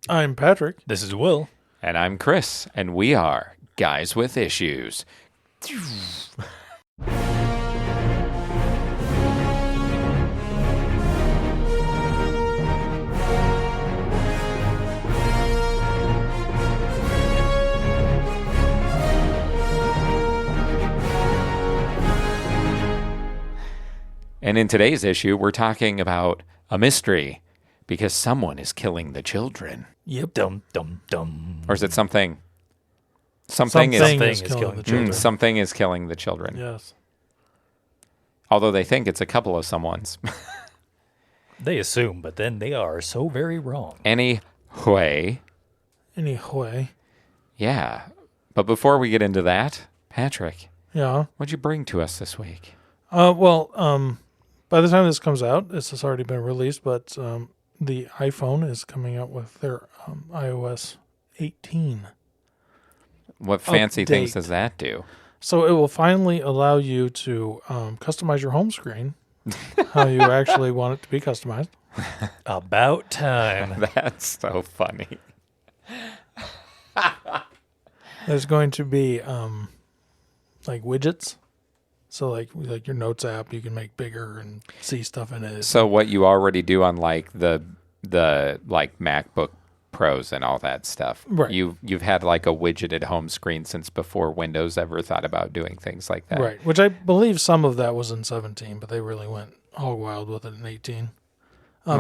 I'm Patrick. This is Will. And I'm Chris, and we are Guys with Issues. And in today's issue, we're talking about a mystery because someone is killing the children. Yep. Dum, dum, dum. Or is it something? Something is is killing the children. something is killing the children. Yes. Although they think it's a couple of someone's. They assume, but then they are so very wrong. Anyway, yeah. But before we get into that, Patrick, Yeah. what'd you bring to us this week? By the time this comes out, this has already been released, but the iPhone is coming out with their iOS 18. What fancy things Update. does that do? So it will finally allow you to customize your home screen, how you actually want it to be customized. About time. That's so funny. There's going to be like widgets. So like your Notes app, you can make bigger and see stuff in it. So what you already do on like the like MacBook Pros and all that stuff. Right. You've had like a widgeted home screen since before Windows ever thought about doing things like that. Right, which I believe some of that was in 17, but they really went hog wild with it in 18.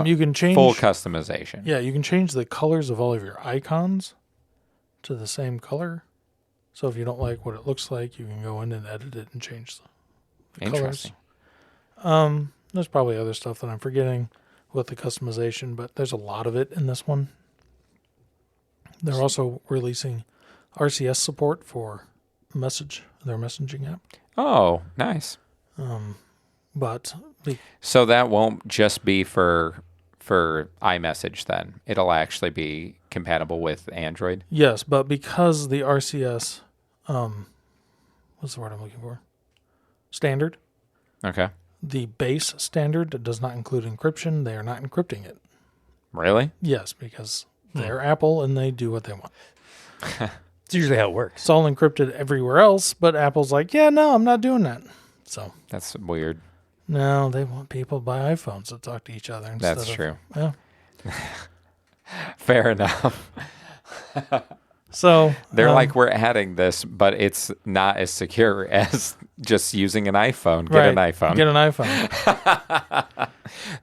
You can change Full customization. Yeah, you can change the colors of all of your icons to the same color. So if you don't like what it looks like, you can go in and edit it and change the Interesting. colors. There's probably other stuff that I'm forgetting with the customization, but there's a lot of it in this one. They're also releasing RCS support for their messaging app. Oh, nice. But So that won't just be for iMessage then. It'll actually be compatible with Android. yes, but because the RCS, what's the word I'm looking for? Standard. Okay. The base standard does not include encryption. They are not encrypting it. Really? Yes, because they're Apple and they do what they want. It's usually how it works. It's all encrypted everywhere else, but Apple's like, yeah, no, I'm not doing that. So, That's weird. no, they want people to buy iPhones to talk to each other. Instead That's of, true. Yeah. Fair enough. So, They're like, we're adding this, but it's not as secure as just using an iPhone. Get an right, iPhone. Get an iPhone.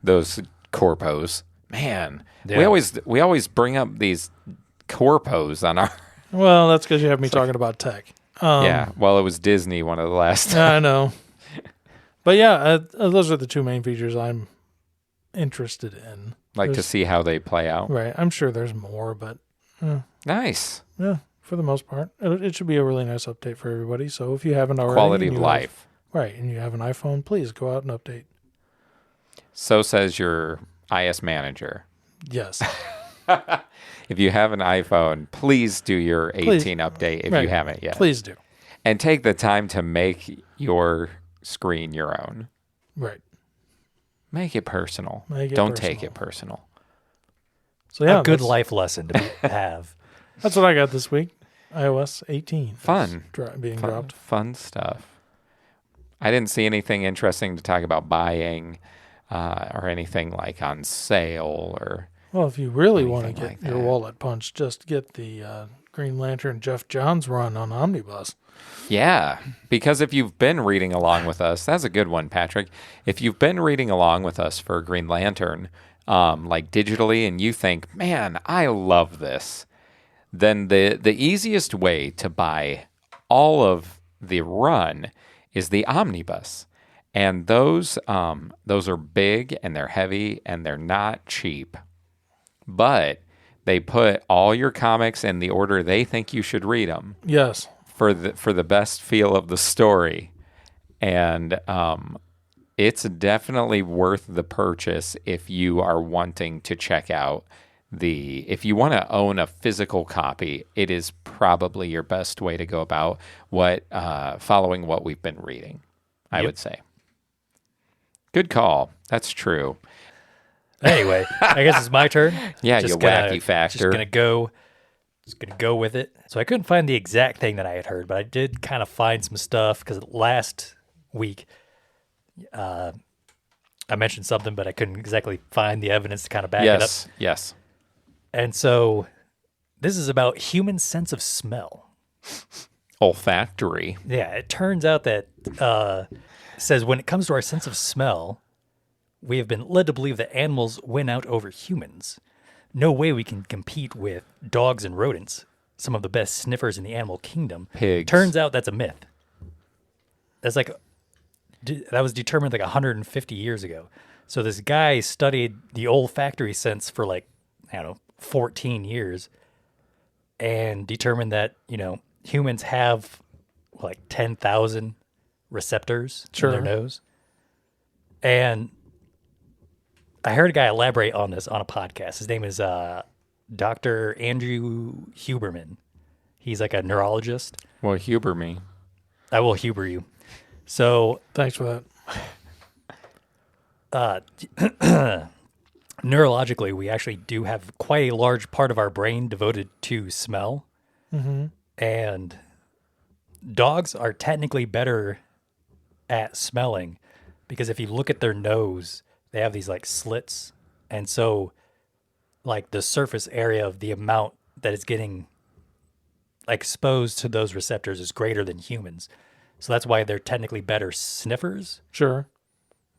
Those corpos. Man, Yeah. we always bring up these corpos on our... Well, that's because you have me talking about tech. yeah, well, it was Disney one of the last I know. But yeah, those are the two main features I'm interested in. like to There's- see how they play out. Right. I'm sure there's more, but Nice. yeah, for the most part, it should be a really nice update for everybody. So if you haven't already, Quality and of you have- life. right, and you have an iPhone, please go out and update. So says your IS manager. Yes. If you have an iPhone, please do your 18 Please. update if Right. you haven't yet. Please do. And take the time to make your screen your own. Right. Make it personal. Make it Don't personal. take it personal. So yeah, a good that's, life lesson to have. That's what I got this week. iOS 18. Fun. Being Fun, dropped. fun stuff. I didn't see anything interesting to talk about buying or anything like on sale or... Well, if you really want to Anything get like your that. wallet punched, just get the Green Lantern Jeff Johns run on Omnibus. Yeah, because if you've been reading along with us, that's a good one, Patrick. If you've been reading along with us for Green Lantern, like digitally, and you think, man, I love this, then the easiest way to buy all of the run is the omnibus. And those are big and they're heavy and they're not cheap. But they put all your comics in the order they think you should read them Yes. for the best feel of the story, and it's definitely worth the purchase if you are wanting to check out if you want to own a physical copy. It is probably your best way to go about following what we've been reading, I would say. Good call. That's true. Anyway, I guess it's my turn. Yeah, you wacky factor. Just gonna go with it. So I couldn't find the exact thing that I had heard, but I did kind of find some stuff because last week I mentioned something, but I couldn't exactly find the evidence to kind of back it up. Yes. And so this is about human sense of smell. Olfactory. Yeah, it turns out that says when it comes to our sense of smell, we have been led to believe that animals win out over humans. No way we can compete with dogs and rodents, some of the best sniffers in the animal kingdom. Pigs. Turns out that's a myth. That's like that was determined like 150 years ago. So this guy studied the olfactory sense for like, I don't know, 14 years and determined that, humans have like 10,000 receptors in their nose. And I heard a guy elaborate on this on a podcast. His name is Dr. Andrew Huberman. He's like a neurologist. Well, Huber me. I will Huber you. So Thanks for that. Neurologically, we actually do have quite a large part of our brain devoted to smell. Mm-hmm. And dogs are technically better at smelling because if you look at their nose, they have these like slits. And so like the surface area of the amount that is getting exposed to those receptors is greater than humans. So that's why they're technically better sniffers. Sure.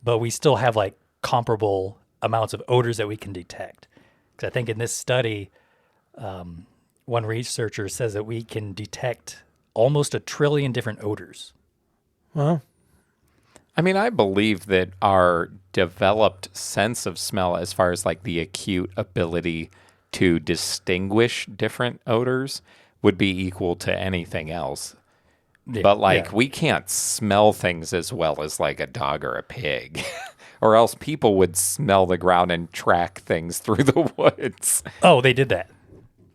But we still have like comparable amounts of odors that we can detect. Because I think in this study, one researcher says that we can detect almost 1 trillion different odors. Well, I mean, I believe that our developed sense of smell, as far as like the acute ability to distinguish different odors, would be equal to anything else. But we can't smell things as well as like a dog or a pig, or else people would smell the ground and track things through the woods. Oh, they did that.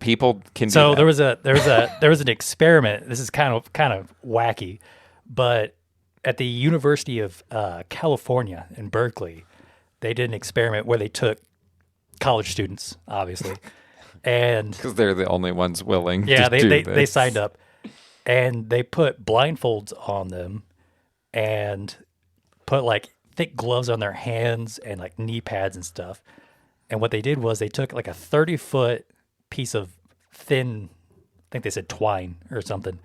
People can. So do that. there was an experiment. This is kind of wacky, but at the University of California in Berkeley, they did an experiment where they took college students, obviously, and because they're the only ones willing. Yeah, to do they this. signed up, and they put blindfolds on them, and put like thick gloves on their hands and like knee pads and stuff. And what they did was they took like a 30-foot piece of thin, I think they said twine or something,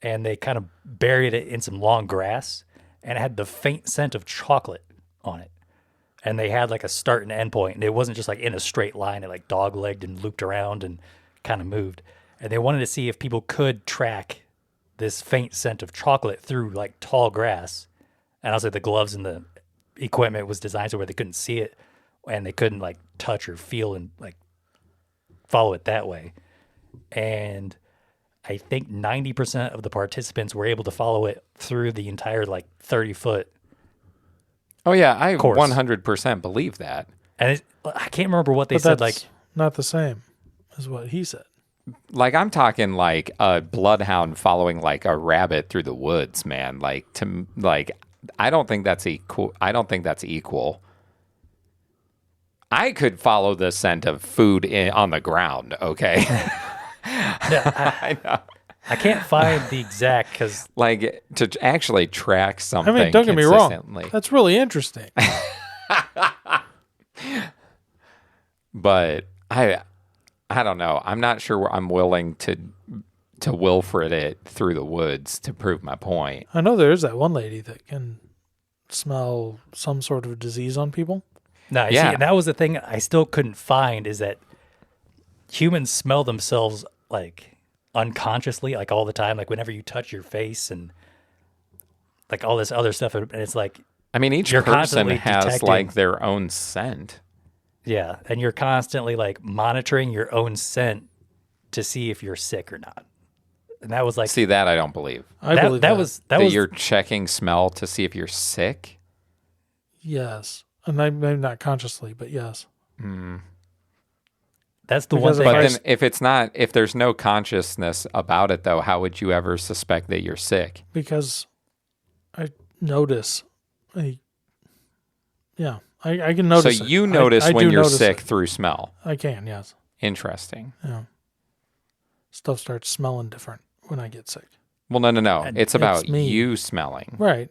and they kind of buried it in some long grass, and it had the faint scent of chocolate on it. And they had like a start and end point, and it wasn't just like in a straight line. It like dog-legged and looped around and kind of moved. And they wanted to see if people could track this faint scent of chocolate through like tall grass. And also the gloves and the equipment was designed so where they couldn't see it, and they couldn't like touch or feel and like follow it that way. And I think 90% of the participants were able to follow it through the entire like 30-foot. Oh yeah, I course. 100% believe that. And I can't remember what they but said. that's Like not the same as what he said. Like I'm talking like a bloodhound following like a rabbit through the woods, man. I don't think that's equal. I could follow the scent of food on the ground, okay? I know. I can't find the exact because like to actually track something. I mean, don't get me wrong. consistently. That's really interesting. But I don't know. I'm not sure I'm willing to Wilfred it through the woods to prove my point. I know there is that one lady that can smell some sort of disease on people. no, Yeah. see, and that was the thing I still couldn't find is that humans smell themselves like unconsciously, like all the time, like whenever you touch your face and like all this other stuff, and it's like I mean, each You're person constantly has detecting- like their own scent. yeah, and you're constantly like monitoring your own scent to see if you're sick or not. And that was like See, that I don't believe. I that, believe that was that That was you're checking smell to see if you're sick. Yes. And maybe not consciously, but yes. that's the Because one if thing. But I then if it's not, if there's no consciousness about it though, how would you ever suspect that you're sick? Because I notice I can notice. So it. you notice I when do you're notice sick it. through smell. I can, yes. Interesting. Yeah. Stuff starts smelling different when I get sick. Well, no. And It's about it's me. you smelling. Right.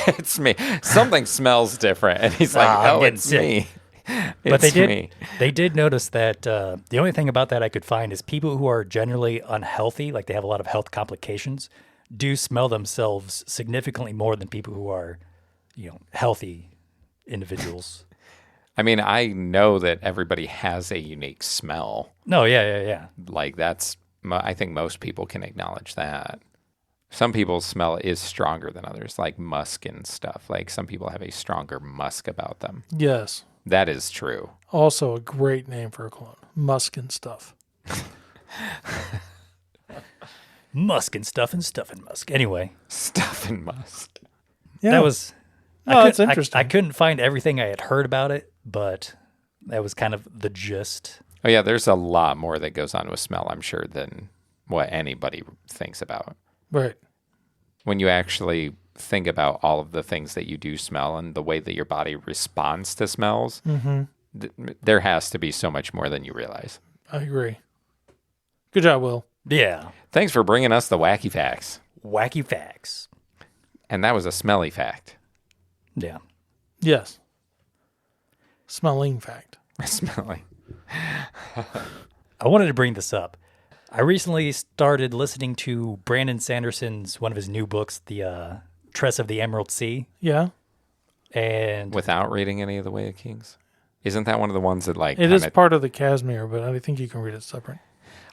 It's me. Something smells different. And he's like, I'm oh, getting it's sick. me. But they It's did. me. They did notice that the only thing about that I could find is people who are generally unhealthy, like they have a lot of health complications, do smell themselves significantly more than people who are, healthy individuals. I mean, I know that everybody has a unique smell. No, yeah. Like I think most people can acknowledge that. Some people's smell is stronger than others, like musk and stuff. Like some people have a stronger musk about them. Yes. That is true. Also a great name for a cologne. Musk and stuff. Musk and stuff and musk. Anyway, Stuff and musk. Yeah. that was. No, that's couldn't- interesting. I couldn't find everything I had heard about it, but that was kind of the gist. Oh, yeah, there's a lot more that goes on with smell, I'm sure, than what anybody thinks about. Right. When you actually think about all of the things that you do smell and the way that your body responds to smells, there has to be so much more than you realize. I agree. Good job, Will. Yeah, Thanks for bringing us the wacky facts. wacky facts. And that was a smelly fact. Yeah. Yes. Smelling fact. Smelly. I wanted to bring this up. I recently started listening to Brandon Sanderson's one of his new books, The Tress of the Emerald Sea, Yeah. and Without reading any of The Way of Kings? Isn't that one of the ones that like It is kinda- part of the Casimir, but I think you can read it separate.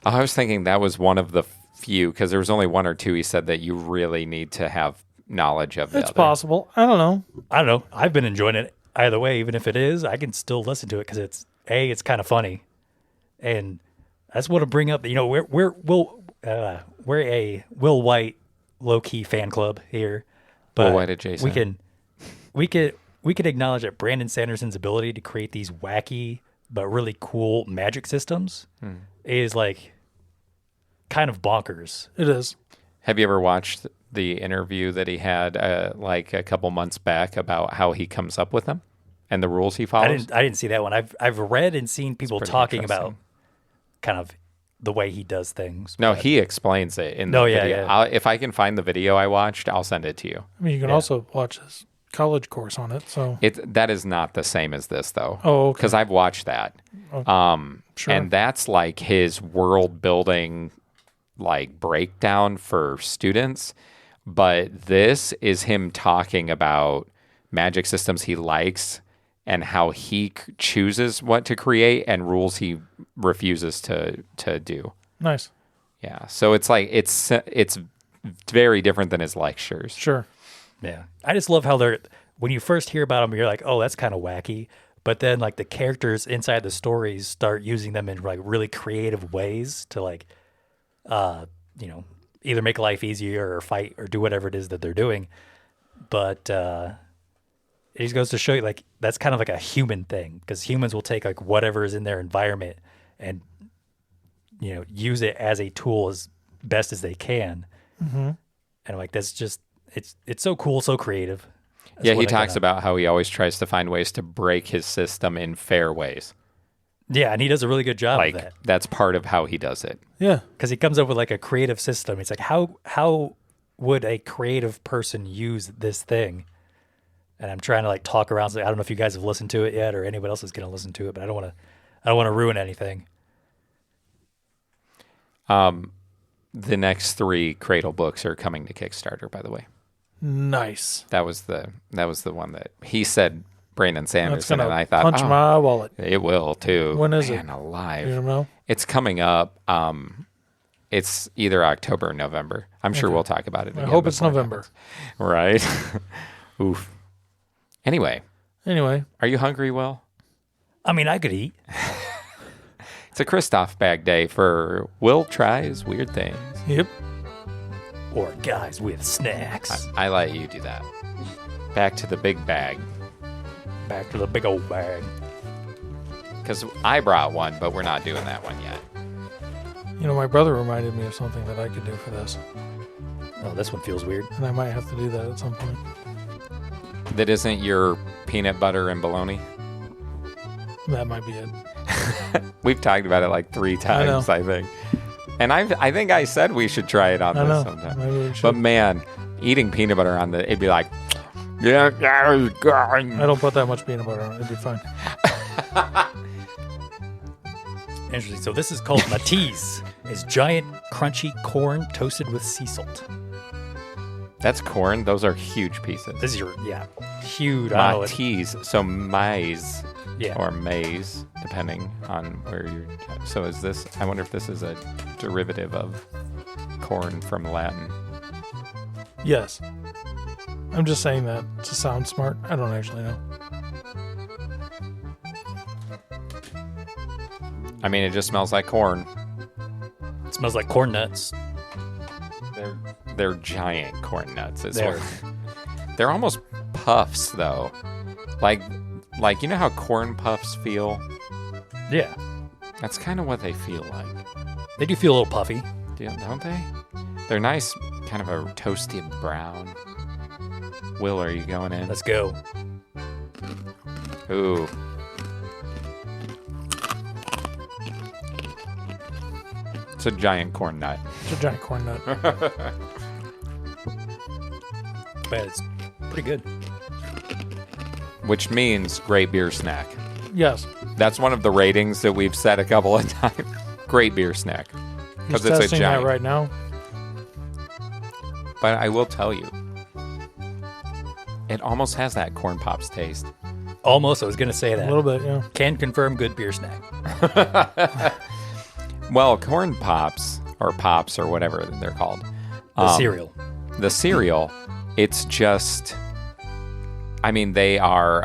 Oh, I was thinking that was one of the few, because there was only one or two he said that you really need to have knowledge of the It's other. possible. I don't know. I don't know. I've been enjoying it either way. Even if it is, I can still listen to it because it's kind of funny, and I just want to bring up. We're a Will White low key fan club here, but Will White adjacent. we can acknowledge that Brandon Sanderson's ability to create these wacky but really cool magic systems is like kind of bonkers. It is. Have you ever watched the interview that he had like a couple months back about how he comes up with them and the rules he follows? I didn't see that one. I've read and seen people pretty talking about interesting. kind of the way he does things. No, but- he explains it in the No, yeah, video. yeah. If I can find the video I watched, I'll send it to you. I mean, you can also watch his college course on it. So, That is not the same as this though. Oh, okay. Because I've watched that. sure. And that's like his world building like breakdown for students. But this is him talking about magic systems he likes and how he chooses what to create and rules he refuses to do. nice. Yeah. So it's like it's very different than his lectures. Sure. Yeah. I just love how when you first hear about them, you're like, oh, that's kind of wacky. But then like the characters inside the stories start using them in like really creative ways to like, either make life easier or fight or do whatever it is that they're doing. But it just goes to show you like that's kind of like a human thing because humans will take like whatever is in their environment and use it as a tool as best as they can. Mm-hmm. And like that's just it's so cool, so creative. That's Yeah, what he I talks kinda- about how he always tries to find ways to break his system in fair ways. Yeah, and he does a really good job Like of that that's part of how he does it. Yeah. because he comes up with like a creative system. It's like how would a creative person use this thing? And I'm trying to like talk around. So I don't know if you guys have listened to it yet, or anybody else is going to listen to it, but I don't want to ruin anything. The next 3 Cradle books are coming to Kickstarter, by the way. Nice. That was the one that he said Brandon That's Sanderson, going and I to thought, punch oh, my wallet. it will too. When is Man it? alive. You don't know? It's coming up. It's either October or November. I'm sure we'll talk about it. I again hope it's before it November. happens. Right? Oof. Anyway, Anyway, are you hungry, Will? I mean, I could eat. It's a Christoph bag day for Will Tries Weird Things. yep. Or guys with snacks. I let you do that. Back to the big bag. Back to the big old bag. Because I brought one, but we're not doing that one yet. You know, my brother reminded me of something that I could do for this, Oh, this one feels weird. and I might have to do that at some point. That isn't your peanut butter and bologna? That might be it. We've talked about it like 3 times, I think. And I think I said we should try it on I this know. sometime. Maybe we should. But man, eating peanut butter on it'd be like, yeah, that was good. I don't put that much peanut butter on it. It'd be fine. Interesting. So this is called Matisse. It's giant, crunchy corn toasted with sea salt. That's corn. Those are huge pieces. This is huge. I don't know. Matisse. So maize Yeah. or maize, depending on where you're. So is this? I wonder if this is a derivative of corn from Latin. Yes. I'm just saying that to sound smart. I don't actually know. I mean, it just smells like corn. It smells like corn nuts. They're giant corn nuts. They're- They're almost puffs, though. Like you know how corn puffs feel? Yeah. That's kind of what they feel like. They do feel a little puffy. Don't they? They're nice, kind of a toasted brown. Will, are you going in? Let's go. Ooh. It's a giant corn nut. It's a giant corn nut. Man, it's pretty good. Which means great beer snack. Yes. That's one of the ratings that we've said a couple of times. Great beer snack. He's Because it's a testing that giant. right now. But I will tell you, it almost has that corn pops taste. Almost. I was going to say A that. little bit, yeah. Can confirm good beer snack. Well, corn pops, or pops, or whatever they're called. The cereal. The cereal, it's just, I mean, they are,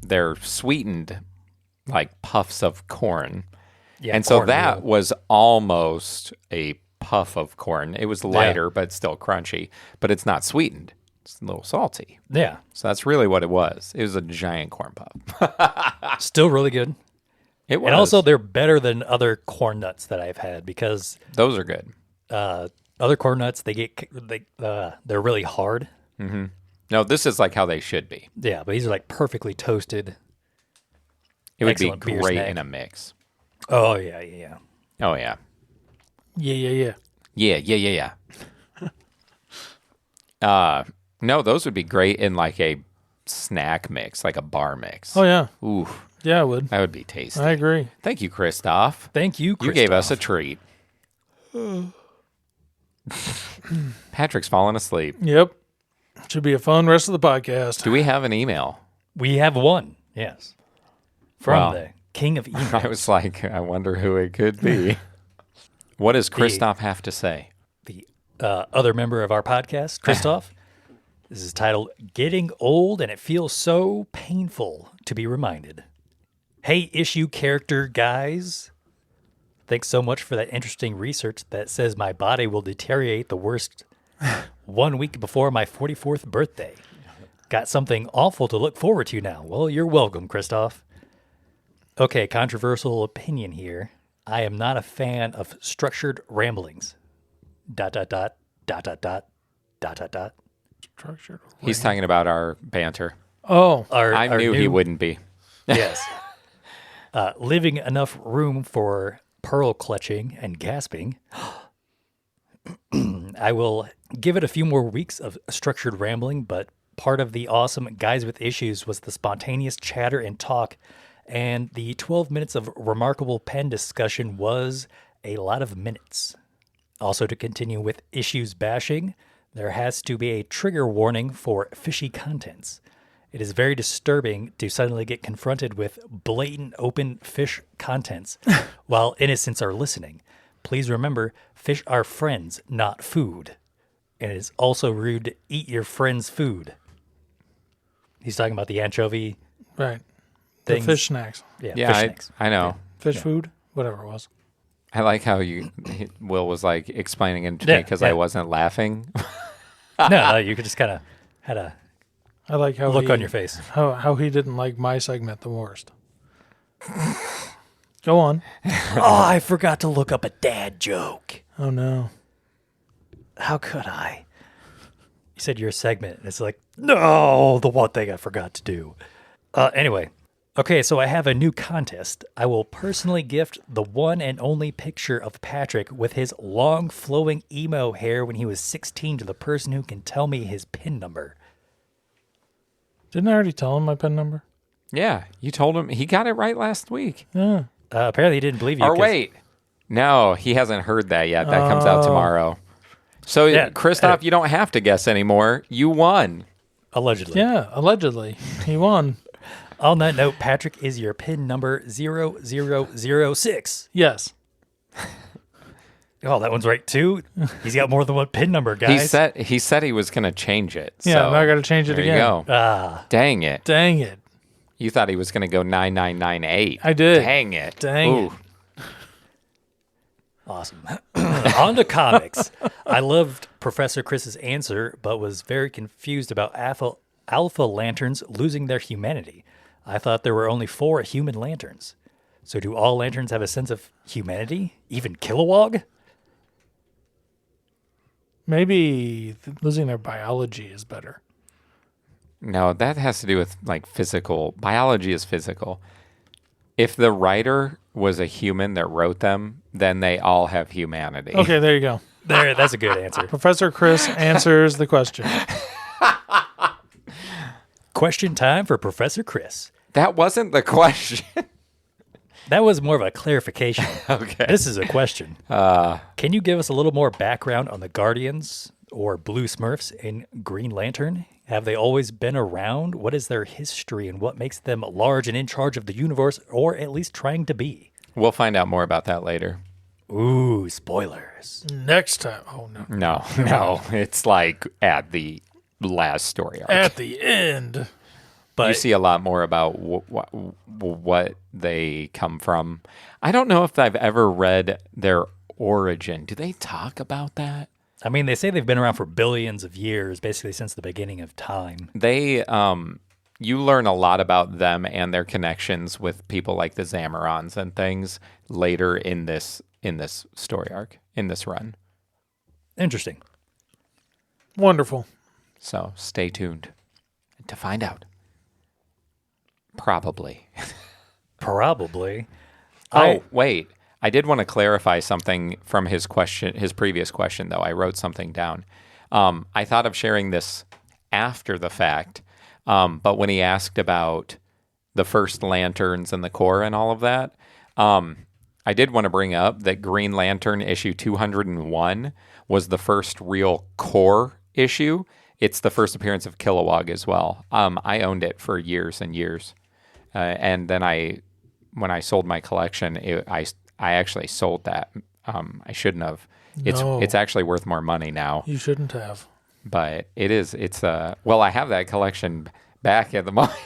they're sweetened like puffs of corn. Yeah, And so cornmeal. that was almost a puff of corn. It was lighter, but still crunchy, but it's not sweetened. It's a little salty. Yeah. So that's really what it was. It was a giant corn puff. Still really good. It was. And also, they're better than other corn nuts that I've had because those are good. other corn nuts, they're really hard. No, this is like how they should be. Yeah, but these are like perfectly toasted. It would Excellent be beer great snack. in a mix. Oh, yeah. Oh, yeah. Yeah. Yeah. No, those would be great in like a snack mix, like a bar mix. Oh, yeah. Ooh, Yeah, I would. that would be tasty. I agree. Thank you, Christoph. Thank you, You Christoph. gave us a treat. Patrick's falling asleep. Yep. Should be a fun rest of the podcast. Do we have an email? We have one, yes. From Wow. the king of email. I was like, I wonder who it could be. What does Christoph have to say? The other member of our podcast, Christoph. This is titled Getting Old and It Feels So Painful to Be Reminded. Hey, issue character guys. Thanks so much for that interesting research that says my body will deteriorate the worst 1 week before my 44th birthday. Got something awful to look forward to now. Well, you're welcome, Christoph. Okay, controversial opinion here. I am not a fan of structured ramblings. ... Structured. He's talking about our banter. Oh, I knew he wouldn't be. Yes. Leaving enough room for pearl clutching and gasping. I will give it a few more weeks of structured rambling, but part of the awesome Guys with Issues was the spontaneous chatter and talk, and the 12 minutes of remarkable pen discussion was a lot of minutes. Also, to continue with issues bashing, there has to be a trigger warning for fishy contents. It is very disturbing to suddenly get confronted with blatant open fish contents while innocents are listening. Please remember, fish are friends, not food. And it is also rude to eat your friend's food. He's talking about the anchovy right. things. The fish snacks. Yeah, Yeah, fish snacks. I know. Fish food, whatever it was. I like how Will was like explaining it to me because I wasn't laughing. No, you could just kind of had a I like how look he, on your face. How he didn't like my segment the worst. Go on. Oh, I forgot to look up a dad joke. Oh no. How could I? You said your segment. And it's like, no, the one thing I forgot to do. Anyway. Okay, so I have a new contest. I will personally gift the one and only picture of Patrick with his long flowing emo hair when he was 16 to the person who can tell me his PIN number. Didn't I already tell him my PIN number? Yeah, you told him. He got it right last week. Yeah. Apparently he didn't believe you. Or wait. No, he hasn't heard that yet. That comes out tomorrow. So, Yeah, Christoph, you don't have to guess anymore. You won. Allegedly. Yeah, allegedly. He won. On that note, Patrick is your PIN number 0006. Yes. Oh, that one's right too. He's got more than one PIN number, guys. He said he was going to change it. Yeah, so now I got to change it there again. you go. Dang it. Dang it. You thought he was going to go 9998. I did. Dang it. Dang it. Awesome. On to comics. I loved Professor Chris's answer, but was very confused about Alpha Lanterns losing their humanity. I thought there were only 4 human lanterns. So do all lanterns have a sense of humanity? Even Kilowog? Maybe losing their biology is better. No, that has to do with like physical. Biology is physical. If the writer was a human that wrote them, then they all have humanity. Okay, there you go. That's a good answer. Professor Chris answers the question. Question time for Professor Chris. That wasn't the question. That was more of a clarification. Okay. This is a question. Can you give us a little more background on the Guardians or Blue Smurfs and Green Lantern? Have they always been around? What is their history and what makes them large and in charge of the universe, or at least trying to be? We'll find out more about that later. Ooh, spoilers. Next time. Oh, no. No. It's like at the last story arc. At the end. But You see a lot more about what they come from. I don't know if I've ever read their origin. Do they talk about that? I mean, they say they've been around for billions of years, basically since the beginning of time. They, you learn a lot about them and their connections with people like the Zamorans and things later in this story arc, in this run. Interesting. Wonderful. So stay tuned to find out. Probably. Probably. Wait. I did want to clarify something from his previous question, though. I wrote something down. I thought of sharing this after the fact, but when he asked about the first lanterns and the core and all of that, I did want to bring up that Green Lantern issue 201 was the first real core issue. It's the first appearance of Kilowog as well. I owned it for years and years. And then when I sold my collection, I actually sold that. I shouldn't have. No. It's actually worth more money now. You shouldn't have. But I have that collection back at the moment.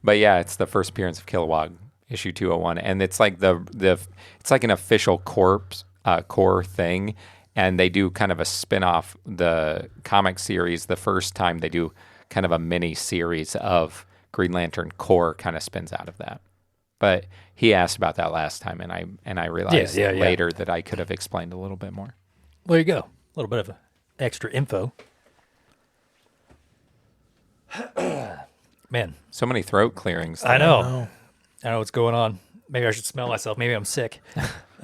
But yeah, it's the first appearance of Kilowog, issue 201, and it's like it's like an official core thing, and they do kind of a spin-off the comic series. The first time they do kind of a mini series of Green Lantern core kind of spins out of that. But he asked about that last time, and I realized later that I could have explained a little bit more. There you go. A little bit of extra info. Man, So many throat clearings. I know. No. I know what's going on. Maybe I should smell myself. Maybe I'm sick.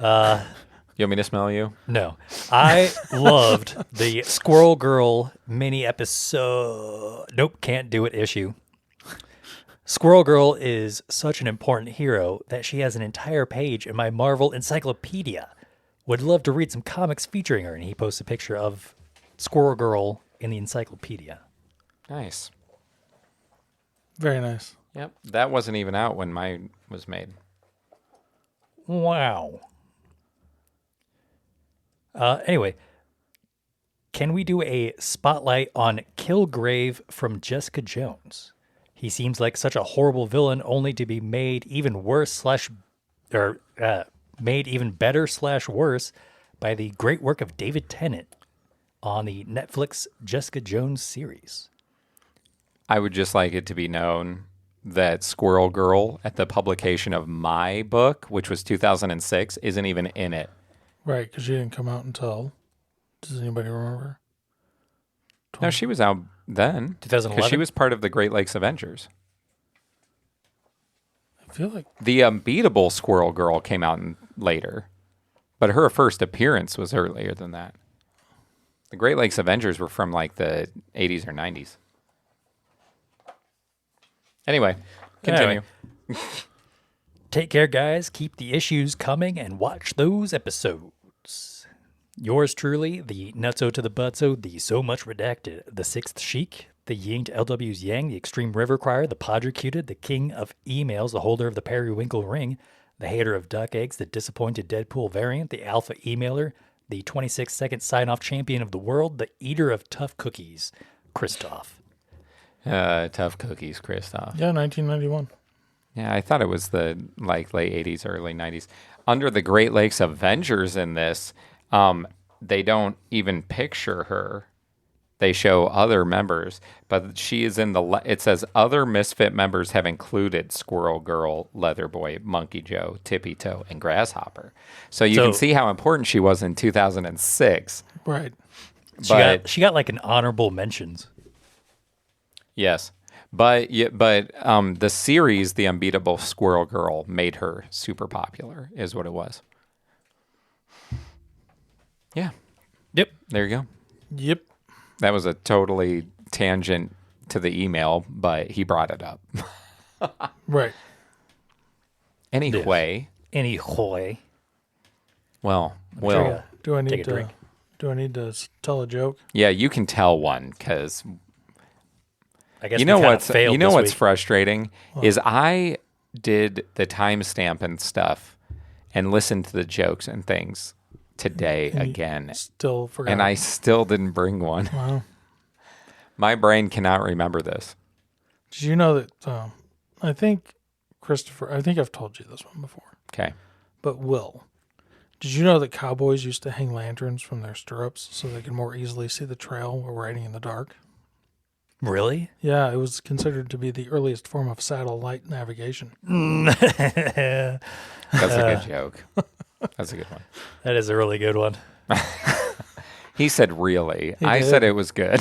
You want me to smell you? No. I loved the Squirrel Girl mini episode. Nope, can't do it issue. Squirrel Girl is such an important hero that she has an entire page in my Marvel encyclopedia. Would love to read some comics featuring her. And he posts a picture of Squirrel Girl in the encyclopedia. Nice. Very nice. Yep. That wasn't even out when mine was made. Wow. Anyway, can we do a spotlight on Kilgrave from Jessica Jones? He seems like such a horrible villain, only to be made even worse made even better / worse by the great work of David Tennant on the Netflix Jessica Jones series. I would just like it to be known that Squirrel Girl, at the publication of my book, which was 2006, isn't even in it. Right, because she didn't come out until, does anybody remember? No, she was out then. 2011? Because she was part of the Great Lakes Avengers. I feel like The Unbeatable Squirrel Girl came out later, but her first appearance was earlier than that. The Great Lakes Avengers were from like the 80s or 90s. Anyway, continue. Anyway. Take care, guys. Keep the issues coming and watch those episodes. Yours truly, the Nutso to the Butso, the So Much Redacted, the Sixth Sheik, the Ying to LW's Yang, the Extreme River Crier, the Podricuted, the King of Emails, the Holder of the Periwinkle Ring, the Hater of Duck Eggs, the Disappointed Deadpool Variant, the Alpha Emailer, the 26-second sign-off champion of the world, the Eater of Tough Cookies, Christoph. Tough cookies, Christoph. yeah, 1991. Yeah, I thought it was the like late 80s, early 90s. Under the Great Lakes Avengers in this, they don't even picture her. They show other members, but she is in the. It says other Misfit members have included Squirrel Girl, Leather Boy, Monkey Joe, Tippy Toe, and Grasshopper. So you can see how important she was in 2006. Right. She got like an honorable mentions. Yes. But the series, The Unbeatable Squirrel Girl, made her super popular, is what it was. Yeah. Yep. There you go. Yep. That was a totally tangent to the email, but he brought it up. Right. Anyway. Anyway. Well, Do I need take a to? drink. Do I need to tell a joke? yeah, you can tell one because I guess you know we kinda what's failed this what's week. frustrating is I did the timestamp and stuff and listened to the jokes and things today And you again, Still forgot. and I still didn't bring one. Wow. My brain cannot remember this. Did you know that? I think Christopher. I think I've told you this one before. Okay. But Will, did you know that cowboys used to hang lanterns from their stirrups so they could more easily see the trail while riding in the dark? Really? Yeah, it was considered to be the earliest form of satellite navigation. That That's a good joke. That's a good one. is a really good one. He said really. He I did. said it was good.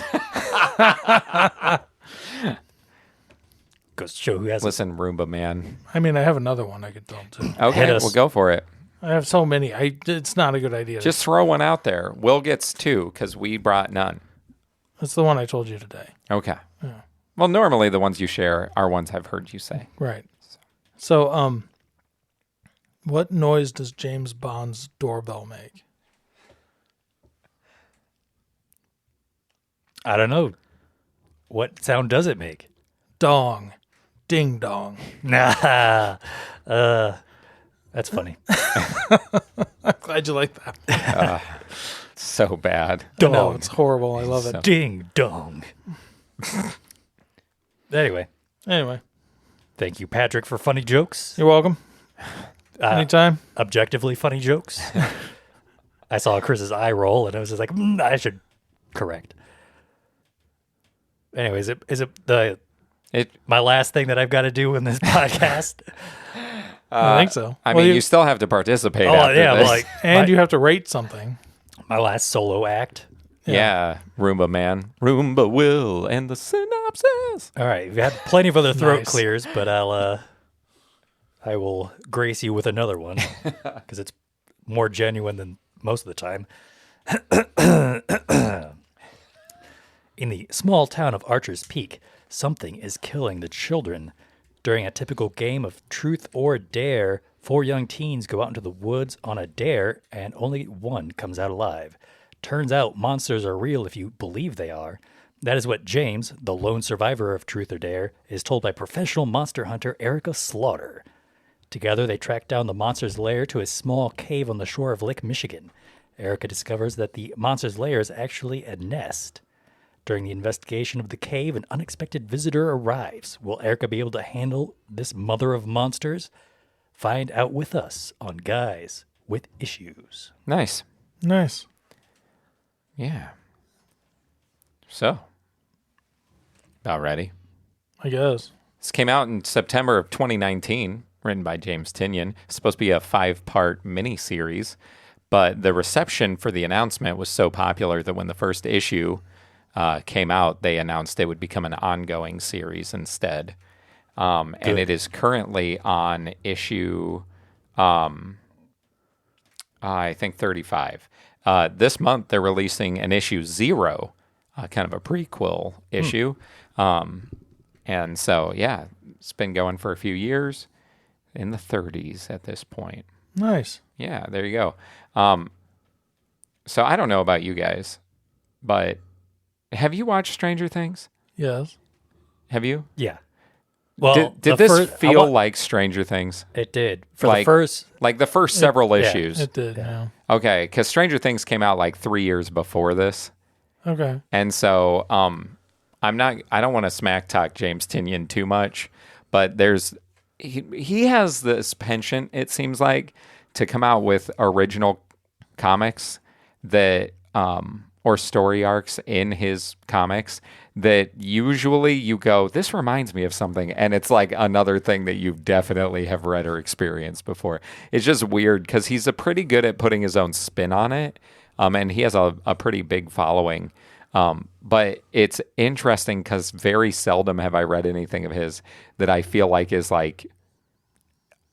Goes to show who has Listen, Roomba man. I mean, I have another one I could tell too. Okay, Hit us. well, go for it. I have so many. It's not a good idea. Just throw one out there. Will gets two because we brought none. That's the one I told you today. Okay. Well, normally the ones you share are ones I've heard you say. Right. So, what noise does James Bond's doorbell make? I don't know. What sound does it make? Dong. Ding dong. Nah. That's funny. I'm glad you like that. So bad. No, Dong. it's horrible. I love So- it. Ding dong. Anyway, thank you, Patrick, for funny jokes. You're welcome. Anytime. Objectively funny jokes. I saw Chris's eye roll, and I was just like, I should correct. Anyways, is it my last thing that I've got to do in this podcast? I think so. I Well, mean, you still have to participate. Oh after yeah, this. like and you have to rate something. my last solo act. yeah, Roomba man, Roomba Will, and the synopsis. All right, we've had plenty of other throat Nice. clears, but I will grace you with another one because it's more genuine than most of the time. In the small town of Archer's Peak, something is killing the children. During a typical game of truth or dare, 4 young teens go out into the woods on a dare, and only one comes out alive. Turns out monsters are real if you believe they are. That is what James, the lone survivor of Truth or Dare, is told by professional monster hunter Erica Slaughter. Together, they track down the monster's lair to a small cave on the shore of Lake Michigan. Erica discovers that the monster's lair is actually a nest. During the investigation of the cave, an unexpected visitor arrives. Will Erica be able to handle this mother of monsters? Find out with us on Guys with Issues. Nice. Nice. Yeah. So, about ready. I guess. This came out in September of 2019, written by James Tynion. It's supposed to be a 5-part miniseries, but the reception for the announcement was so popular that when the first issue came out, they announced it would become an ongoing series instead. And it is currently on issue, I think 35. This month they're releasing an issue 0, kind of a prequel issue. And so, yeah, it's been going for a few years, in the 30s at this point. Nice. Yeah, there you go. So I don't know about you guys, but have you watched Stranger Things? Yes. Have you? Yeah. Well, Did this feel like Stranger Things? It did. For Like- the first, Like the first several issues? It did. Yeah. Okay, because Stranger Things came out like 3 years before this. Okay. And so I don't want to smack talk James Tynion too much, but he has this penchant, it seems like, to come out with original comics that or story arcs in his comics that usually you go, this reminds me of something, and it's like another thing that you definitely have read or experienced before. It's just weird because he's pretty good at putting his own spin on it, and he has a pretty big following. But it's interesting because very seldom have I read anything of his that I feel like is like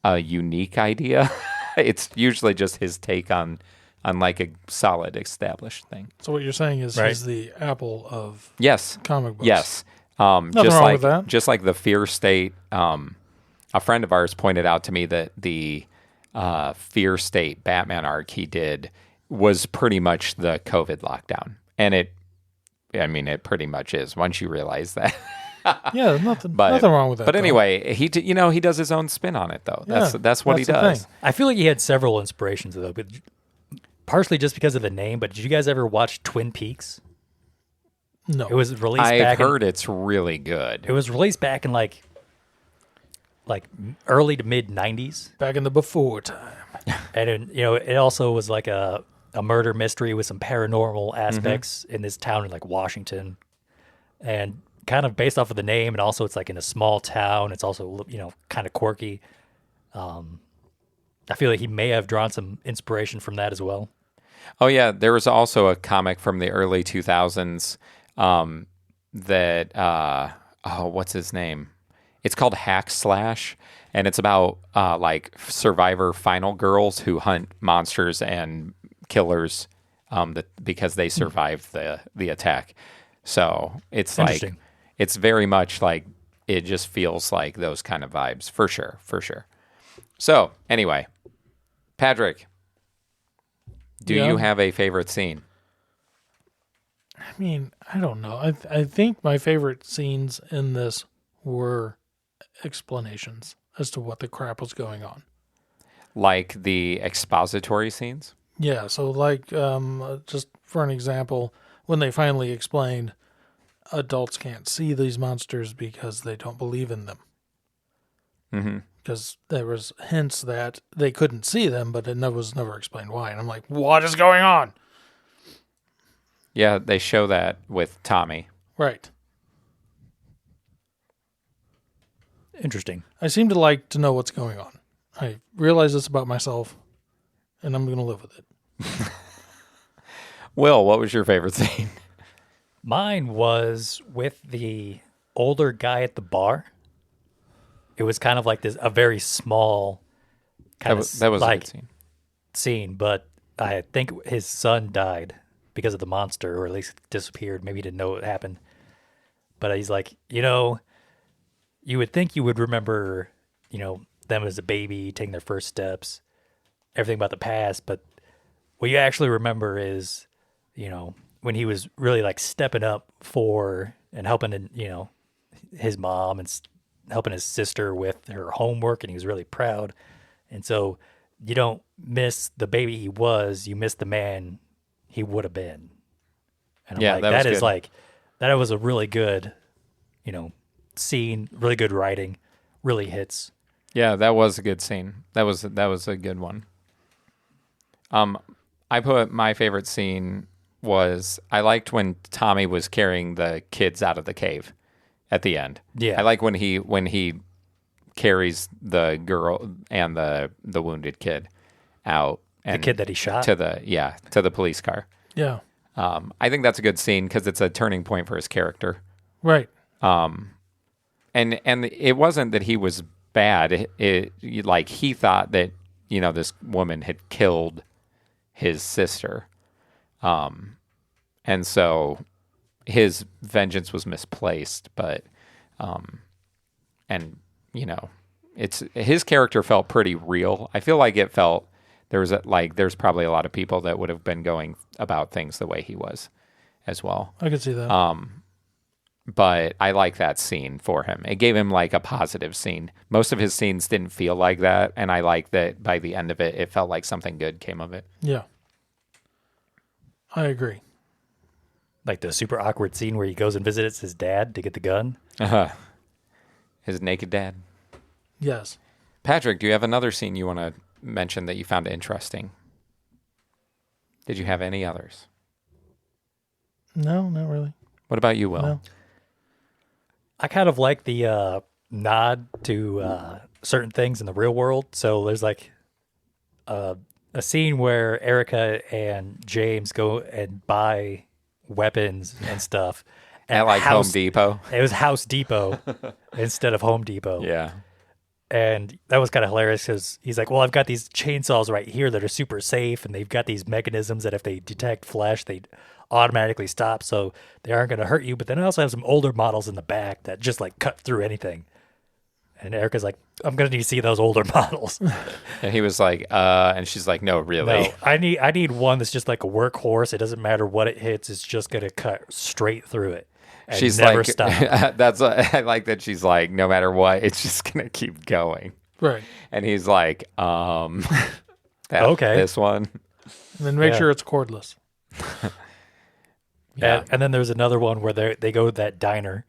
a unique idea. It's usually just his take on like a solid established thing. So what you're saying is Right. he's the Apple of Yes. comic books. Yes. Nothing Just wrong like with that. just like the Fear State. A friend of ours pointed out to me that the Fear State Batman arc he did was pretty much the COVID lockdown, and it pretty much is once you realize that. Yeah, there's nothing But wrong with that. But though. anyway, he does his own spin on it though. Yeah, That's what he that's the does. thing. I feel like he had several inspirations though, but partially just because of the name. But did you guys ever watch Twin Peaks? No. It was released I've back. heard it's really good. It was released back in like early to mid '90s, back in the before time. and it also was like a murder mystery with some paranormal aspects in this town in like Washington, and kind of based off of the name, and also it's like in a small town. It's also kind of quirky. I feel like he may have drawn some inspiration from that as well. Oh yeah, there was also a comic from the early 2000s that what's his name? It's called Hack Slash, and it's about like survivor final girls who hunt monsters and killers because they survived the attack. So it's like Interesting. it's very much like it just feels like those kind of vibes for sure. So anyway, Patrick, do Yeah. you have a favorite scene? I mean, I don't know. I think my favorite scenes in this were explanations as to what the crap was going on. Like the expository scenes? Yeah, so like just for an example, when they finally explained adults can't see these monsters because they don't believe in them. Mm-hmm. Because there was hints that they couldn't see them, but it was never explained why. And I'm like, what is going on? Yeah, they show that with Tommy. Right. Interesting. I seem to like to know what's going on. I realize this about myself, and I'm going to live with it. Will, what was your favorite scene? Mine was with the older guy at the bar. It was kind of like a very small kind That was a like good scene. scene, but I think his son died because of the monster, or at least disappeared. Maybe he didn't know what happened. But he's like, you would think you would remember, them as a baby, taking their first steps, everything about the past. But what you actually remember is, when he was really like stepping up for and helping, his mom and helping his sister with her homework, and he was really proud. And so you don't miss the baby he was, you miss the man he would have been. And I'm Yeah, like, that was that is good. like, that was a really good, scene, really good writing, really hits. Yeah, that was a good scene. That was a good one. I put my favorite scene was I liked when Tommy was carrying the kids out of the cave at the end. Yeah. I like when he carries the girl and the wounded kid out The and kid that he shot. to the police car. Yeah. I think that's a good scene because it's a turning point for his character. Right. And it wasn't that he was bad. Like he thought that this woman had killed his sister, and so his vengeance was misplaced. But it's his character felt pretty real. I feel like it felt there's probably a lot of people that would have been going about things the way he was as well. I could see that. But I like that scene for him. It gave him like a positive scene. Most of his scenes didn't feel like that, and I like that by the end of it, it felt like something good came of it. Yeah. I agree. Like the super awkward scene where he goes and visits his dad to get the gun. His naked dad. Yes. Patrick, do you have another scene you want to mention that you found interesting? Did you have any others? No, not really. What about you, Will? No. I kind of like the nod to certain things in the real world. So there's like a scene where Erica and James go and buy weapons and stuff At like Home Depot. It was House Depot instead of Home Depot. Yeah. And that was kind of hilarious because he's like, well, I've got these chainsaws right here that are super safe, and they've got these mechanisms that if they detect flesh, they automatically stop, so they aren't going to hurt you. But then I also have some older models in the back that just like cut through anything. And Erica's like, I'm going to need to see those older models. And he was like, and she's like, no, really? No, I need one that's just like a workhorse. It doesn't matter what it hits. It's just going to cut straight through it. And She's never like, stop. I like that she's like, no matter what, it's just going to keep going. Right. And he's like, okay. This one. And then make Yeah. sure it's cordless. Yeah. And then there's another one where they go to that diner,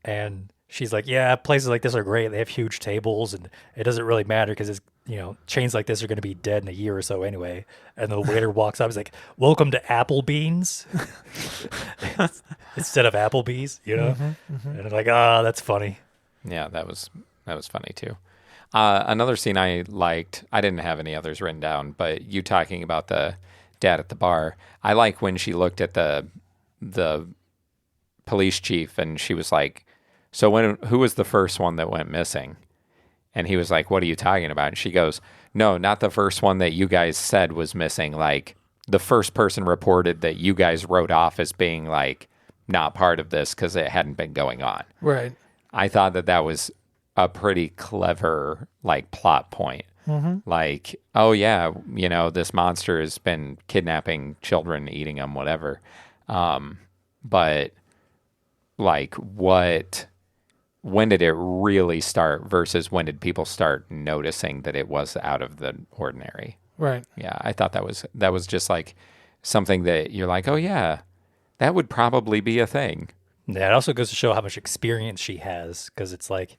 and she's like, yeah, places like this are great. They have huge tables, and it doesn't really matter because it's, chains like this are going to be dead in a year or so anyway. And the waiter walks up, he's like, welcome to Applebeans instead of Applebee's, And I'm like, that's funny. Yeah, that was funny too. Another scene I liked, I didn't have any others written down, but you talking about the dad at the bar. I like when she looked at the police chief and she was like, so who was the first one that went missing? And he was like, what are you talking about? And she goes, no, not the first one that you guys said was missing. Like the first person reported that you guys wrote off as being like not part of this because it hadn't been going on. Right. I thought that was a pretty clever like plot point. Like, oh yeah, this monster has been kidnapping children, eating them, whatever. But like, when did it really start versus when did people start noticing that it was out of the ordinary? Right. Yeah, I thought that was just like something that you're like, oh yeah, that would probably be a thing. Yeah, it also goes to show how much experience she has, because it's like,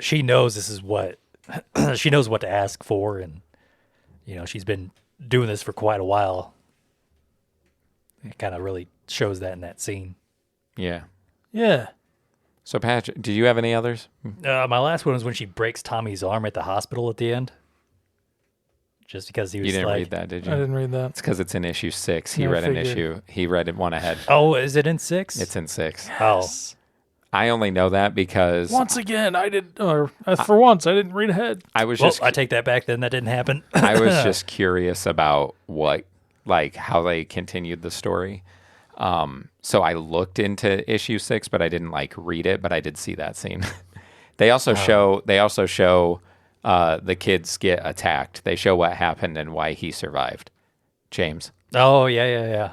she knows this is what she knows what to ask for, and she's been doing this for quite a while. It kind of really shows that in that scene. Yeah. Yeah. So Patrick, do you have any others? My last one was when she breaks Tommy's arm at the hospital at the end. Just because he was You didn't like, read that, did you? I didn't read that. It's because it's in issue 6. He Yeah, I read an figured. issue. He read it one ahead. oh, is it in 6? It's in 6. Oh, I only know that because Once again, I didn't read ahead. I was well, just I take that back then. That didn't happen. I was just curious about how they continued the story. So I looked into issue 6, but I didn't read it, but I did see that scene. They also show the kids get attacked. They show what happened and why he survived. James. Oh, yeah.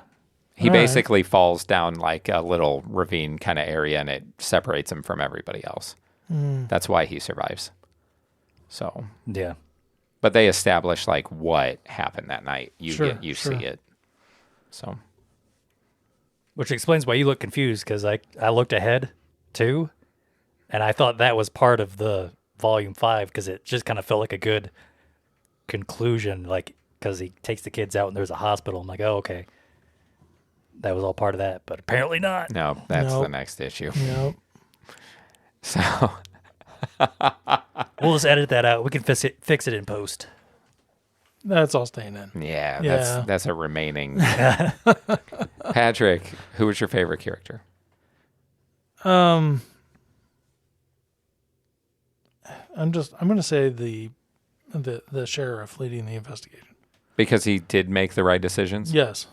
He All right. basically falls down like a little ravine kind of area and it separates him from everybody else. That's why he survives. So, Yeah. but they establish what happened that night. You Sure. see it. So, Which explains why you look confused, because I looked ahead too, and I thought that was part of the volume 5, because it just kind of felt like a good conclusion, because he takes the kids out and there's a hospital. I'm like, oh, okay. That was all part of that, but apparently not. no, that's Nope. the next issue. Nope. So, We'll just edit that out. We can fix it in post. That's all staying in. Yeah, Yeah. that's a remaining. Patrick, who was your favorite character? I'm going to say the sheriff leading the investigation. Because he did make the right decisions? Yes.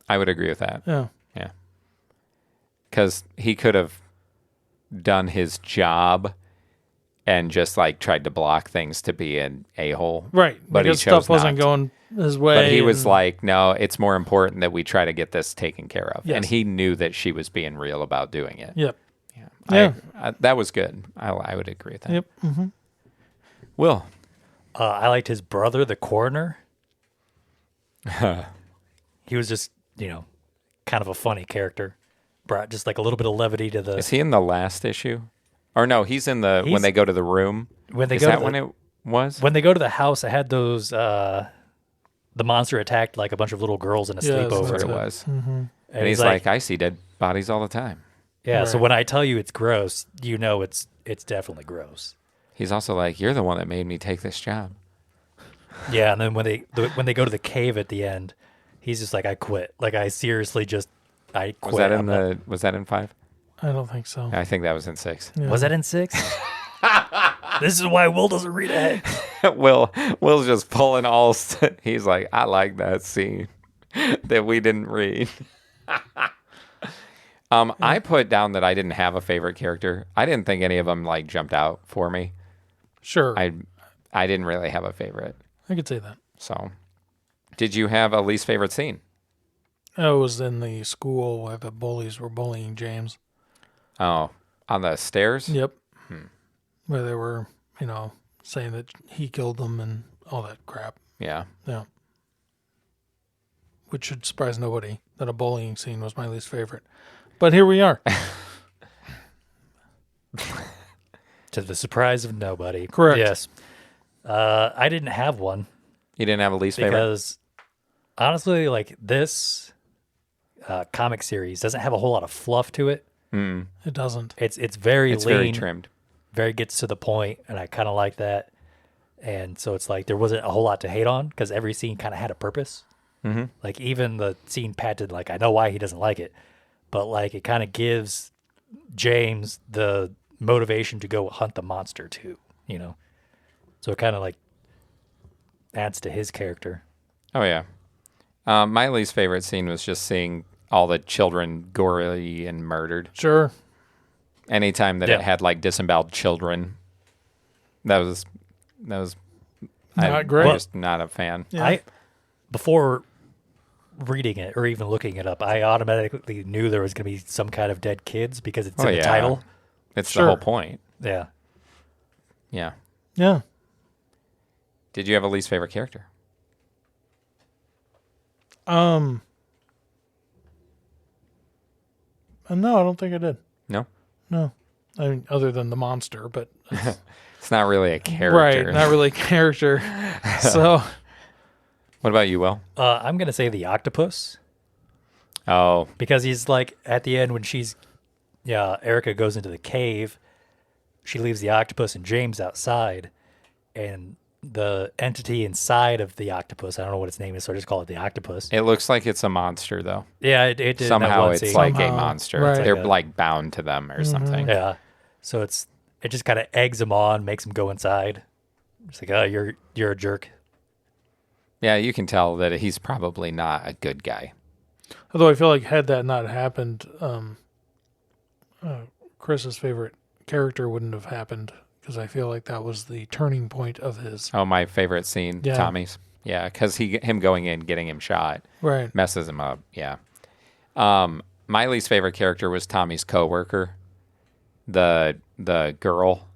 I would agree with that. Yeah. Yeah. Because he could have done his job and just like tried to block things to be an a-hole. Right. But because he chose stuff wasn't not to. going his way. But he was and- like, no, it's more important that we try to get this taken care of. Yes. And he knew that she was being real about doing it. Yep. Yeah. Yeah. That was good. I would agree with that. Yep. Mm-hmm. Will. I liked his brother, the coroner. He was just, kind of a funny character. Brought just like a little bit of levity to the. Is he in the last issue? Or no, he's in the when He's- they go to the room. When they Is go that to the, when it was? when they go to the house, I had those. The monster attacked like a bunch of little girls in a Yes, That's sleepover. what that's it it. was. Mm-hmm. And he's like, I see dead bodies all the time. yeah. So Right. when I tell you it's gross, it's definitely gross. He's also like, you're the one that made me take this job. Yeah, and then when they go to the cave at the end, he's just like, I quit. Like I seriously just I quit. Was that in I'm not- was that in 5? I don't think so. I think that was in 6. Yeah. Was that in 6? This is why Will doesn't read ahead. Will's just pulling all. He's like, I like that scene that we didn't read. I put down that I didn't have a favorite character. I didn't think any of them like jumped out for me. Sure. I didn't really have a favorite. I could say that. So, did you have a least favorite scene? I was in the school where the bullies were bullying James. Oh, on the stairs? Yep. Where they were, saying that he killed them and all that crap. Yeah. Yeah. Which should surprise nobody that a bullying scene was my least favorite. But here we are. To the surprise of nobody. Correct. Yes. I didn't have one You didn't have a least favorite? because honestly, like this comic series doesn't have a whole lot of fluff to it. It doesn't. It's very It's lean, very trimmed. very gets to the point, and I kind of like that. And so it's like there wasn't a whole lot to hate on because every scene kind of had a purpose. Mm-hmm. Like even the scene Pat did, like I know why he doesn't like it, but like it kind of gives James the motivation to go hunt the monster too, So it kind of like adds to his character. Oh, yeah. My least favorite scene was just seeing all the children gory and murdered. Sure. Anytime that Yeah. it had like disemboweled children, that was Not I'm great. just not a fan. Yeah. Before reading it or even looking it up, I automatically knew there was going to be some kind of dead kids because it's Oh, in the yeah. title. It's Sure. the whole point. Yeah. Yeah. Yeah. Did you have a least favorite character? No, I don't think I did. No. No. I mean, other than the monster, but It's not really a character. right, not really a character. So, What about you, Will? I'm going to say the octopus Oh, because he's like at the end when Erica goes into the cave, she leaves the octopus and James outside, and the entity inside of the octopus, I don't know what its name is, so I just call it the octopus. it looks like it's a monster though. Yeah, it did in that Somehow one it's scene. like a Somehow, monster. right. They're Yeah. like bound to them or something. Yeah. So it just kind of eggs him on, makes him go inside. It's like, oh, you're a jerk. Yeah, you can tell that he's probably not a good guy. although I feel like had that not happened, Chris's favorite character wouldn't have happened because I feel like that was the turning point of his. Oh, my favorite scene, Yeah. Tommy's. Yeah, because him going in, getting him shot, Right. messes him up. Yeah. My least favorite character was Tommy's coworker, the girl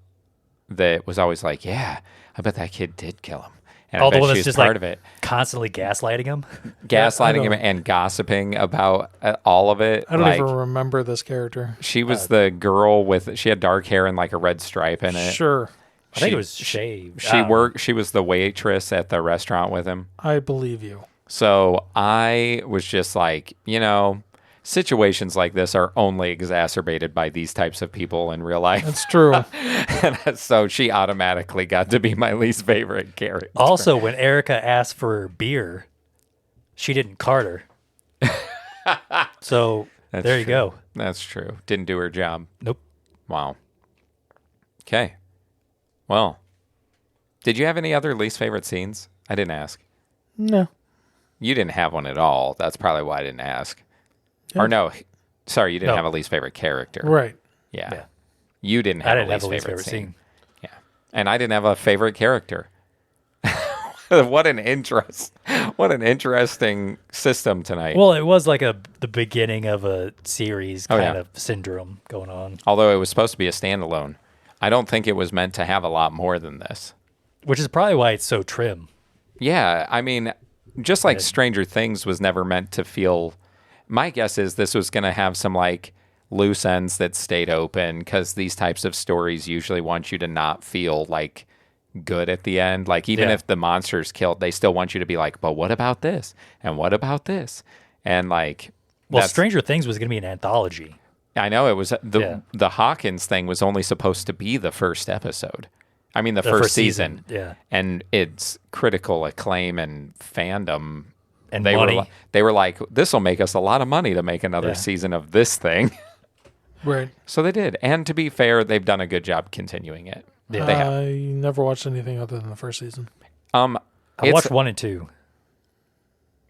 that was always like, "Yeah, I bet that kid did kill him," and I Oh, the bet one she that's was just part like of it, constantly gaslighting him. gaslighting him don't- and gossiping about all of it. I don't like, even remember this character. she was the girl she had dark hair and like a red stripe in it. Sure. I think She- it was shaved. I She don't know. worked. She was the waitress at the restaurant with him. I believe you. So I was just like, situations like this are only exacerbated by these types of people in real life. That's true. And so she automatically got to be my least favorite character. Also, when Erica asked for beer, she didn't cart her. So That's there you true. go. That's true. Didn't do her job. Nope. Wow. Okay. Well, did you have any other least favorite scenes? I didn't ask. No. You didn't have one at all. That's probably why I didn't ask. Yeah. Or no, sorry, you didn't No. have a least favorite character. Right. Yeah. Yeah. You didn't I have didn't a have least a least favorite favorite scene. scene. Yeah. And I didn't have a favorite character. What an interesting system tonight. Well, it was like the beginning of a series Oh, kind yeah. of syndrome going on, Although it was supposed to be a standalone. I don't think it was meant to have a lot more than this. which is probably why it's so trim. Yeah, I mean, just like Yeah. Stranger Things was never meant to feel. My guess is this was going to have some like loose ends that stayed open because these types of stories usually want you to not feel like good at the end. Like even Yeah. if the monster's killed, they still want you to be like, but what about this? And what about this? And like, Well, that's- Stranger Things was going to be an anthology. I know it was Yeah. the Hawkins thing was only supposed to be the first episode. I mean, the first season. Yeah. And its critical acclaim and fandom. And They money. were like, this will make us a lot of money to make another Yeah. season of this thing. Right. So they did. And to be fair, they've done a good job continuing it. Yeah. They have. I never watched anything other than the first season. I It's- watched 1 and 2.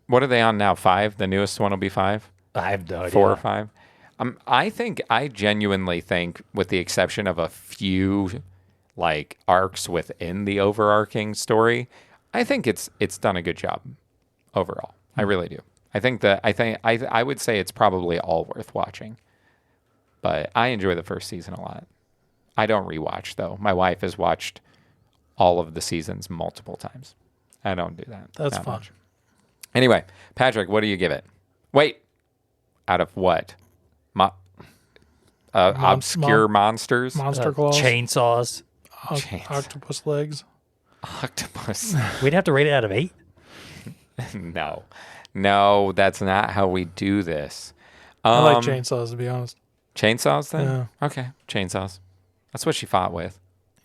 What are they on now? 5? The newest one will be 5? I have no idea. 4 or 5? I genuinely think, with the exception of a few like arcs within the overarching story, I think it's done a good job overall. I really do. I would say it's probably all worth watching. But I enjoy the first season a lot. I don't rewatch though. My wife has watched all of the seasons multiple times. I don't do that. That's that fun. much. Anyway, Patrick, what do you give it? Wait, out of what? Obscure monsters? Monster claws. Chainsaws. Octopus legs. Octopus. We'd have to rate it out of 8. No, that's not how we do this. I like chainsaws, to be honest. Chainsaws then? Yeah. Okay, chainsaws. That's what she fought with.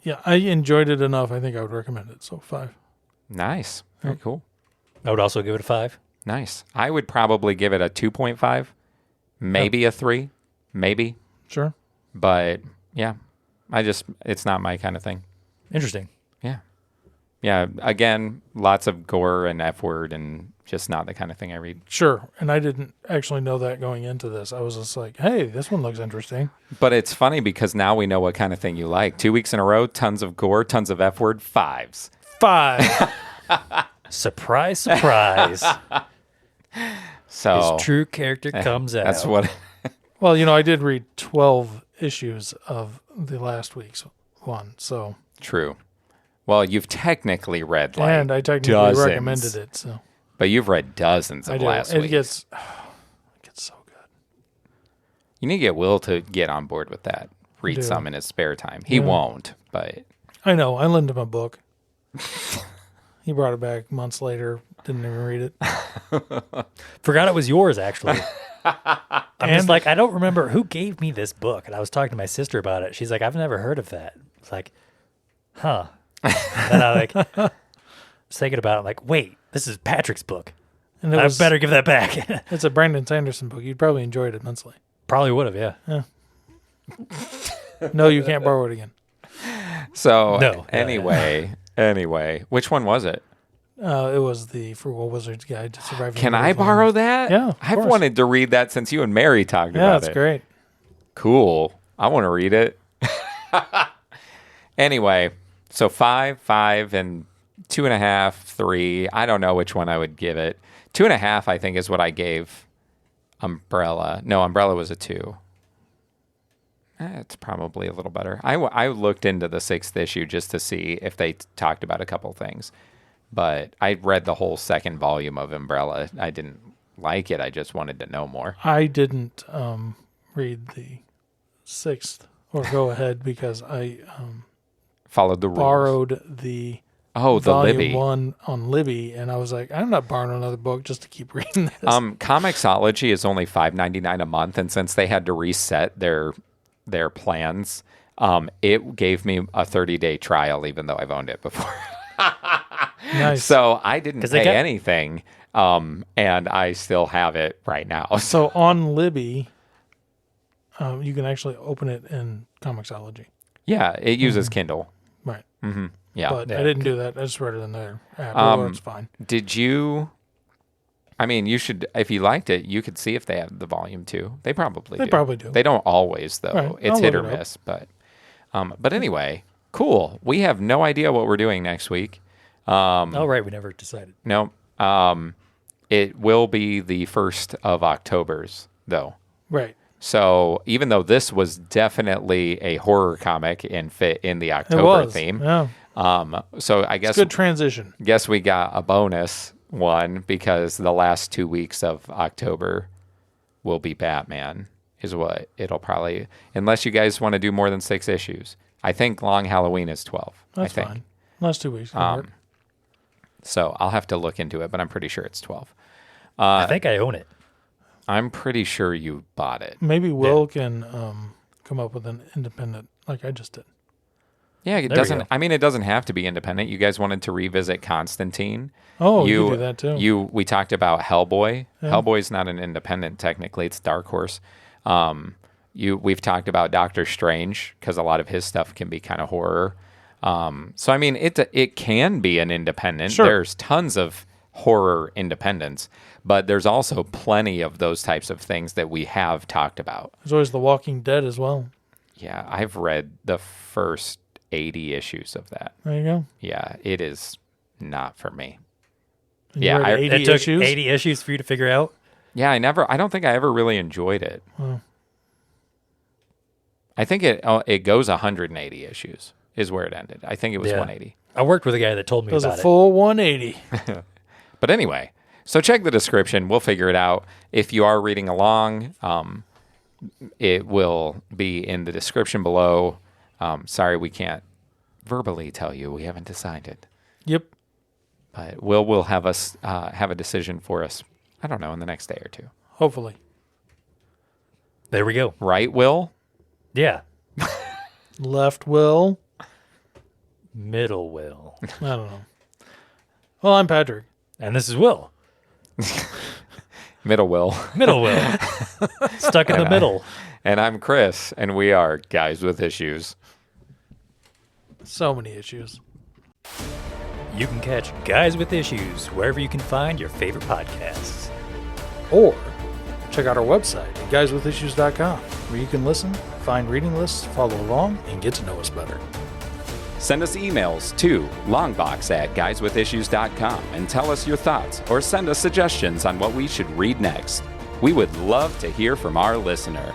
Yeah, I enjoyed it enough. I think I would recommend it. So 5. Nice. Very cool. I would also give it a 5. Nice. I would probably give it a 2.5, maybe a 3, maybe. Sure. But yeah, it's not my kind of thing. Interesting. Yeah. Yeah. Again, lots of gore and F word and just not the kind of thing I read. Sure. And I didn't actually know that going into this. I was just like, hey, this one looks interesting. But it's funny because now we know what kind of thing you like. 2 weeks in a row, tons of gore, tons of F word, 5s. 5. Surprise, surprise. So His true character comes out. that's what. Well, I did read 12 issues of the last week's one. So, True. Well, you've technically read like and I technically dozens, recommended it. So but you've read dozens I of do. last It week. gets so good. You need to get Will to get on board with that. Read do. some in his spare time. He Yeah. won't, but I know. I lent him a book. He brought it back months later. Didn't even read it. Forgot it was yours, actually. I'm just like, I don't remember who gave me this book. And I was talking to my sister about it. She's like, I've never heard of that. It's like, huh. And I was thinking about it. I'm like, wait, this is Patrick's book. And it I was, better give that back. It's a Brandon Sanderson book. You'd probably enjoy it immensely. Probably would have, yeah. No, you can't borrow it again. so No. anyway, which one was it? It was the Frugal Wizard's Guide to Surviving. Can the I Wolf borrow Island. that? Yeah, of I've course. wanted to read that since you and Mary talked Yeah, about it's it. great. Cool. I want to read it. Anyway, so 5, and 2.5, 3. I don't know which one I would give it. 2.5, I think, is what I gave Umbrella. No, Umbrella was a 2. It's probably a little better. I looked into the 6th issue just to see if they talked about a couple things. But I read the whole second volume of Umbrella. I didn't like it. I just wanted to know more. I didn't read the 6th or go ahead because I Followed the rules. borrowed the Oh, the volume Libby. 1 on Libby, and I was like, I'm not borrowing another book just to keep reading this. Comixology is only $5.99 a month, and since they had to reset their plans, it gave me a 30-day trial, even though I've owned it before. Nice. So I didn't 'Cause they pay got- anything, and I still have it right now. So on Libby, you can actually open it in Comixology. Yeah, it uses Kindle. Right. Yeah. But Yeah. I didn't do that. I just read it in their app. It's fine. Did you? I mean, you should. If you liked it, you could see if they have the volume 2. They probably They do. probably do. They don't always though. Right. It's I'll hit look or it up. miss. But anyway, cool. We have no idea what we're doing next week. Oh, right. We never decided. No. It will be the 1st of October's though. Right. So even though this was definitely a horror comic and fit in the It October was. theme, Yeah. so I guess Good transition. we got a bonus one because the last 2 weeks of October will be Batman, is what it'll probably, unless you guys want to do more than 6 issues. I think Long Halloween is 12. That's I think. fine. Last 2 weeks. can work. So I'll have to look into it, but I'm pretty sure it's 12. I think I own it. I'm pretty sure you bought it. Maybe Will can come up with an independent, like I just did. Yeah, it There we doesn't. go. I mean, it doesn't have to be independent. You guys wanted to revisit Constantine. Oh, you can do that too. We talked about Hellboy. Hellboy's not an independent technically; it's Dark Horse. We've talked about Doctor Strange because a lot of his stuff can be kind of horror. So I mean, it can be an independent. Sure. There's tons of horror independents, but there's also plenty of those types of things that we have talked about. There's always The Walking Dead as well. Yeah, I've read the first 80 issues of that. There you go. Yeah, it is not for me. And Yeah, you read I- 80 It took issues. 80 issues for you to figure out. Yeah, I don't think I ever really enjoyed it. I think it goes 180 issues is where it ended. I think it was Yeah. 180. I worked with a guy that told me Does a about it. full 180. But anyway, so check the description. We'll figure it out. If you are reading along, it will be in the description below. Sorry, we can't verbally tell you. We haven't decided. Yep. But we'll have us have a decision for us, I don't know, in the next day or two. Hopefully. There we go. Right, Will? Yeah. Left Will. Middle will. I don't know. Well, I'm Patrick. And this is Will. Middle Will. Middle will. Stuck in the middle. And I'm Chris, and we are Guys with Issues. So many issues. You can catch Guys with Issues wherever you can find your favorite podcasts. Or check out our website at guyswithissues.com, where you can listen, find reading lists, follow along, and get to know us better. Send us emails to longbox@guyswithissues.com and tell us your thoughts or send us suggestions on what we should read next. We would love to hear from our listener.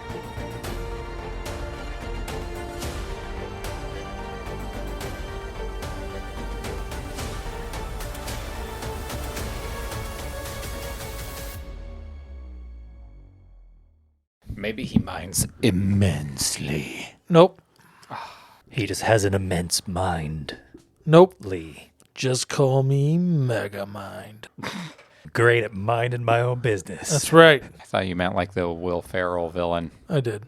Maybe he minds immensely. Nope. He just has an immense mind. Nope. Lee. Just call me Megamind. Great at minding my own business. That's right. I thought you meant like the Will Ferrell villain. I did.